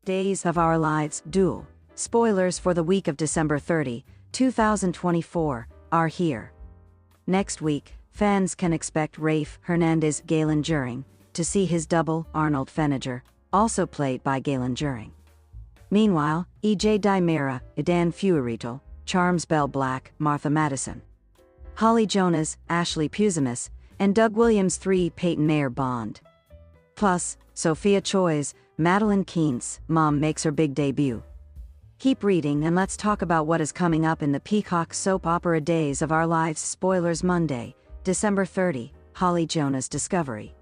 Days of Our Lives, DOOL. Spoilers for the week of December 30, 2024, are here. Next week, fans can expect Rafe Hernandez Galen Juring to see his double, Arnold Feniger, also played by Galen Juring. Meanwhile, E.J. Dimera, Edan Fuerito, Charms Bell Black, Martha Madison, Holly Jonas, Ashley Puzimis, and Doug Williams 3 Peyton Mayer Bond. Plus, Sophia Choi's Madeline Keynes' mom makes her big debut. Keep reading and let's talk about what is coming up in the Peacock soap opera Days of Our Lives. Spoilers Monday, December 30, Holly Jonas discovery.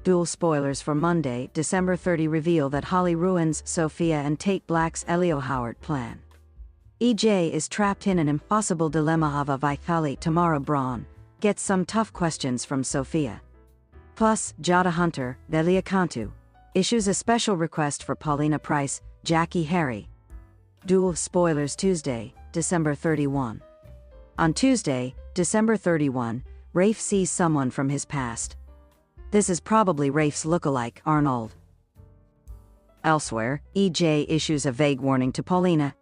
DOOL spoilers for Monday, December 30 reveal that Holly ruins Sophia and Tate Black's Elio Howard plan. EJ is trapped in an impossible dilemma. Ava Vitali Tamara Braun gets some tough questions from Sophia. Plus, Jada Hunter, Delia Cantu, issues a special request for Paulina Price, Jackie Harry. DOOL spoilers Tuesday, December 31. On Tuesday, December 31, Rafe sees someone from his past. This is probably Rafe's lookalike, Arnold. Elsewhere, EJ issues a vague warning to Paulina.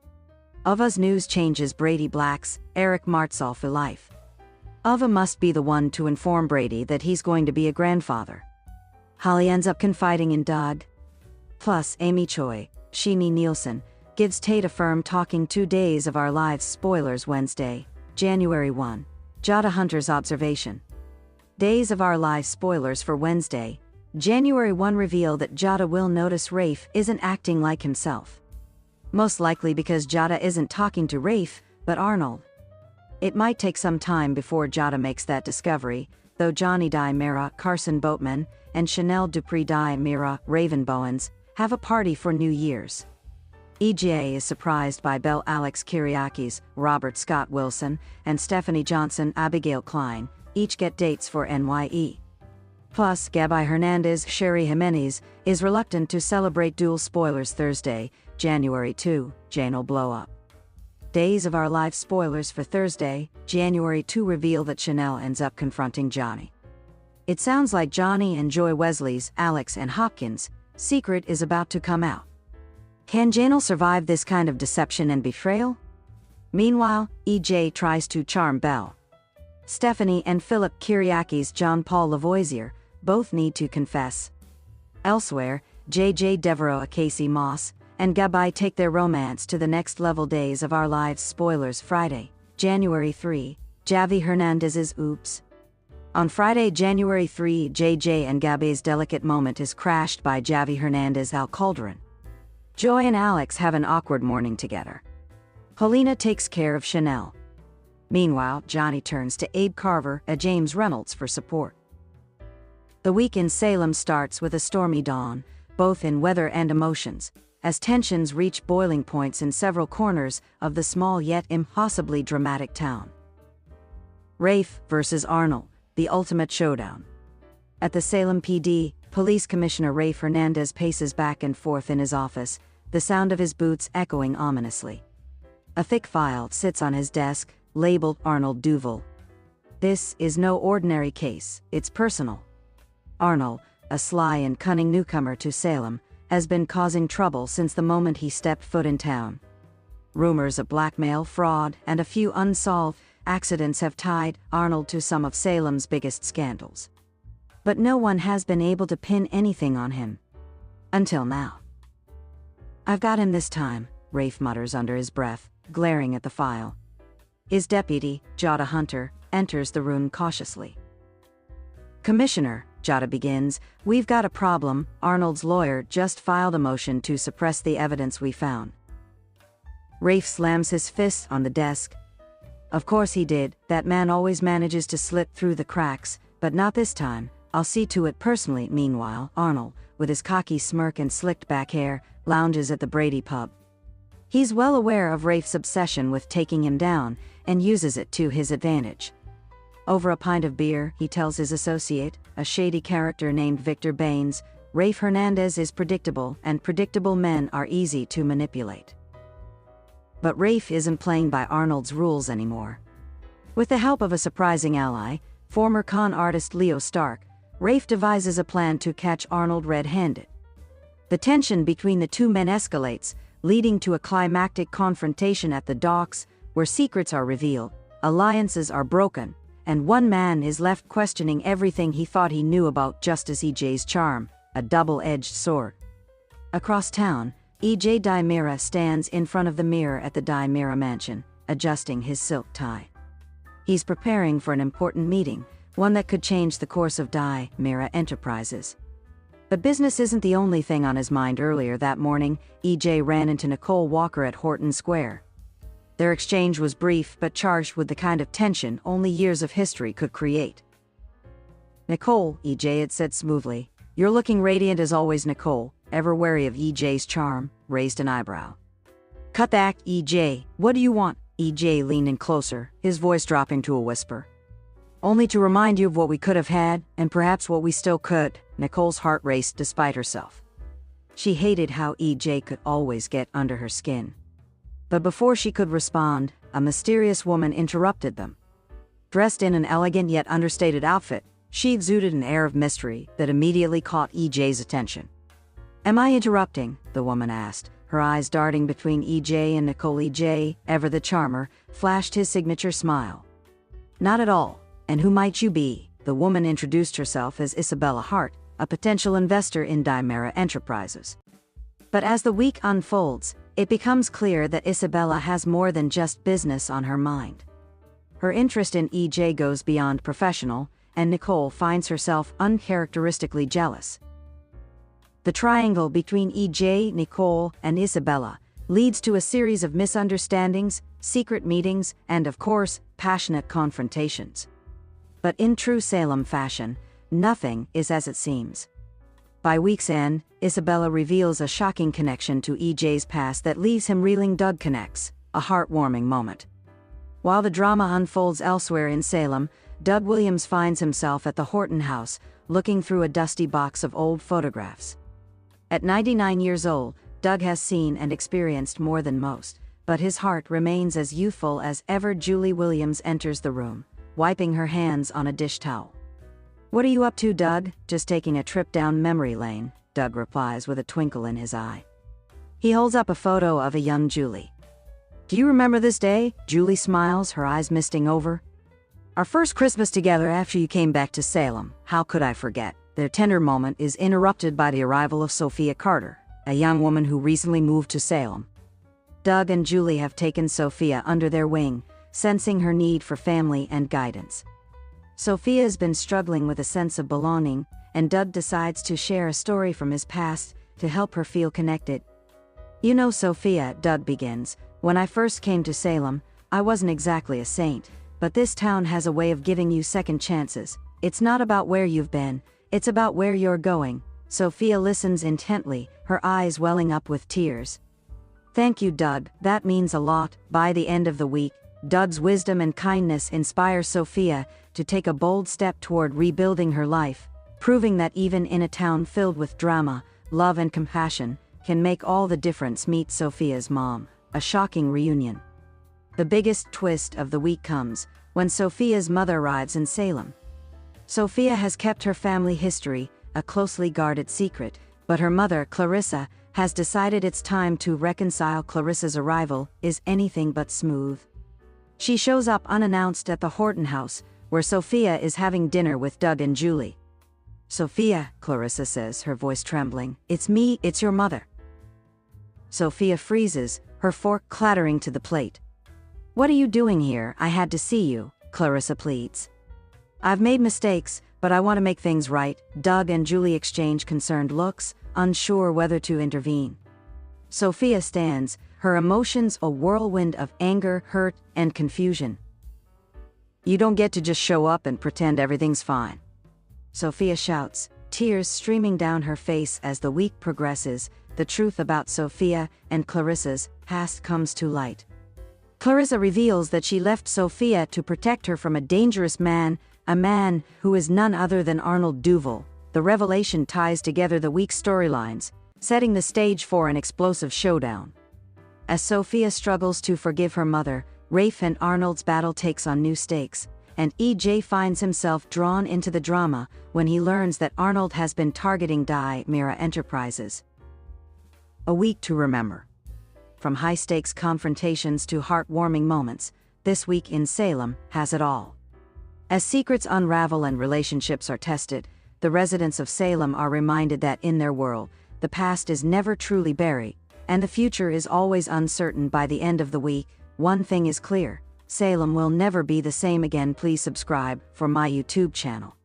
Ava's news changes Brady Black's Eric Martzall for life. Ava must be the one to inform Brady that he's going to be a grandfather. Holly ends up confiding in Doug. Plus, Amy Choi, Sheenie Nielsen, gives Tate a firm talking. 2 Days of Our Lives spoilers Wednesday, January 1. Jada Hunter's observation. Days of Our Lives spoilers for Wednesday, January 1 reveal that Jada will notice Rafe isn't acting like himself. Most likely because Jada isn't talking to Rafe, but Arnold. It might take some time before Jada makes that discovery, though Johnny Di Mera, Carson Boatman, and Chanel Dupree Di Mera, Raven Bowens, have a party for New Year's. EJ is surprised by Belle Alex Kyriakis, Robert Scott Wilson, and Stephanie Johnson Abigail Klein, each get dates for NYE. Plus, Gabby Hernandez Sherry Jimenez is reluctant to celebrate DOOL spoilers Thursday, January 2, Jane'll blow up. Days of Our Lives spoilers for Thursday, January 2 reveal that Chanel ends up confronting Johnny. It sounds like Johnny and Joy Wesley's Alex and Hopkins' secret is about to come out. Can Janelle survive this kind of deception and betrayal? Meanwhile, EJ tries to charm Belle. Stephanie and Philip Kyriakis John Paul Lavoisier both need to confess. Elsewhere, J.J. Devereaux Casey Moss and Gabby take their romance to the next level. Days of Our Lives spoilers Friday, January 3, Javi Hernandez's Oops. On Friday, January 3, J.J. and Gabby's delicate moment is crashed by Javi Hernandez Al Calderon. Joy and Alex have an awkward morning together. Helena takes care of Chanel. Meanwhile, Johnny turns to Abe Carver and James Reynolds for support. The week in Salem starts with a stormy dawn, both in weather and emotions, as tensions reach boiling points in several corners of the small yet impossibly dramatic town. Rafe versus Arnold, the ultimate showdown. At the Salem PD, Police Commissioner Rafe Hernandez paces back and forth in his office, the sound of his boots echoing ominously. A thick file sits on his desk, labeled Arnold Duval. This is no ordinary case, it's personal. Arnold, a sly and cunning newcomer to Salem, has been causing trouble since the moment he stepped foot in town. Rumors of blackmail, fraud, and a few unsolved accidents have tied Arnold to some of Salem's biggest scandals. But no one has been able to pin anything on him. Until now. "I've got him this time," Rafe mutters under his breath, glaring at the file. His deputy, Jada Hunter, enters the room cautiously. "Commissioner," Jada begins, "we've got a problem. Arnold's lawyer just filed a motion to suppress the evidence we found." Rafe slams his fist on the desk. "Of course he did, that man always manages to slip through the cracks, but not this time. I'll see to it personally." Meanwhile, Arnold, with his cocky smirk and slicked back hair, lounges at the Brady pub. He's well aware of Rafe's obsession with taking him down, and uses it to his advantage. Over a pint of beer, he tells his associate, a shady character named Victor Baines, Rafe Hernandez is predictable, and predictable men are easy to manipulate. But Rafe isn't playing by Arnold's rules anymore. With the help of a surprising ally, former con artist Leo Stark, Rafe devises a plan to catch Arnold red-handed. The tension between the two men escalates, leading to a climactic confrontation at the docks, where secrets are revealed, alliances are broken, and one man is left questioning everything he thought he knew about Justice EJ's charm, a double-edged sword. Across town, EJ Dimera stands in front of the mirror at the Dimera mansion, adjusting his silk tie. He's preparing for an important meeting, one that could change the course of Dimera Enterprises. But business isn't the only thing on his mind. Earlier that morning, EJ ran into Nicole Walker at Horton Square. Their exchange was brief but charged with the kind of tension only years of history could create. "Nicole," EJ had said smoothly, "you're looking radiant as always." Nicole, ever wary of EJ's charm, raised an eyebrow. "Cut that, EJ. What do you want?" EJ leaned in closer, his voice dropping to a whisper. "Only to remind you of what we could have had, and perhaps what we still could." Nicole's heart raced despite herself. She hated how EJ could always get under her skin. But before she could respond, a mysterious woman interrupted them. Dressed in an elegant yet understated outfit, she exuded an air of mystery that immediately caught EJ's attention. "Am I interrupting?" the woman asked, her eyes darting between EJ and Nicole. EJ, ever the charmer, flashed his signature smile. "Not at all. And who might you be?" The woman introduced herself as Isabella Hart, a potential investor in Dimera Enterprises. But as the week unfolds, it becomes clear that Isabella has more than just business on her mind. Her interest in EJ goes beyond professional, and Nicole finds herself uncharacteristically jealous. The triangle between EJ, Nicole, and Isabella leads to a series of misunderstandings, secret meetings, and of course, passionate confrontations. But in true Salem fashion, nothing is as it seems. By week's end, Isabella reveals a shocking connection to EJ's past that leaves him reeling. Doug connects, a heartwarming moment. While the drama unfolds elsewhere in Salem, Doug Williams finds himself at the Horton house, looking through a dusty box of old photographs. At 99 years old, Doug has seen and experienced more than most, but his heart remains as youthful as ever. Julie Williams enters the room, wiping her hands on a dish towel. "What are you up to, Doug?" "Just taking a trip down memory lane," Doug replies with a twinkle in his eye. He holds up a photo of a young Julie. "Do you remember this day?" Julie smiles, her eyes misting over. "Our first Christmas together after you came back to Salem. How could I forget?" Their tender moment is interrupted by the arrival of Sophia Carter, a young woman who recently moved to Salem. Doug and Julie have taken Sophia under their wing, sensing her need for family and guidance. Sophia has been struggling with a sense of belonging, and Doug decides to share a story from his past to help her feel connected. "You know, Sophia," Doug begins, "when I first came to Salem, I wasn't exactly a saint, but this town has a way of giving you second chances. It's not about where you've been, it's about where you're going." Sophia listens intently, her eyes welling up with tears. "Thank you, Doug, that means a lot." By the end of the week, Doug's wisdom and kindness inspire Sophia to take a bold step toward rebuilding her life, proving that even in a town filled with drama, love and compassion can make all the difference. Meet Sophia's mom, a shocking reunion. The biggest twist of the week comes when Sophia's mother arrives in Salem. Sophia has kept her family history a closely guarded secret, but her mother, Clarissa, has decided it's time to reconcile. Clarissa's arrival is anything but smooth. She shows up unannounced at the Horton house, where Sophia is having dinner with Doug and Julie. "Sophia," Clarissa says, her voice trembling, "it's me, it's your mother." Sophia freezes, her fork clattering to the plate. "What are you doing here? I had to see you," Clarissa pleads. "I've made mistakes, but I want to make things right." Doug and Julie exchange concerned looks, unsure whether to intervene. Sophia stands, her emotions a whirlwind of anger, hurt, and confusion. "You don't get to just show up and pretend everything's fine," Sophia shouts, tears streaming down her face. As the week progresses, the truth about Sophia and Clarissa's past comes to light. Clarissa reveals that she left Sophia to protect her from a dangerous man, a man who is none other than Arnold DOOL. The revelation ties together the week's storylines, setting the stage for an explosive showdown. As Sophia struggles to forgive her mother, Rafe and Arnold's battle takes on new stakes, and EJ finds himself drawn into the drama when he learns that Arnold has been targeting Dimera Enterprises. A week to remember. From high-stakes confrontations to heartwarming moments, this week in Salem has it all. As secrets unravel and relationships are tested, the residents of Salem are reminded that in their world, the past is never truly buried, and the future is always uncertain. By the end of the week, one thing is clear: Salem will never be the same again. Please subscribe for my YouTube channel.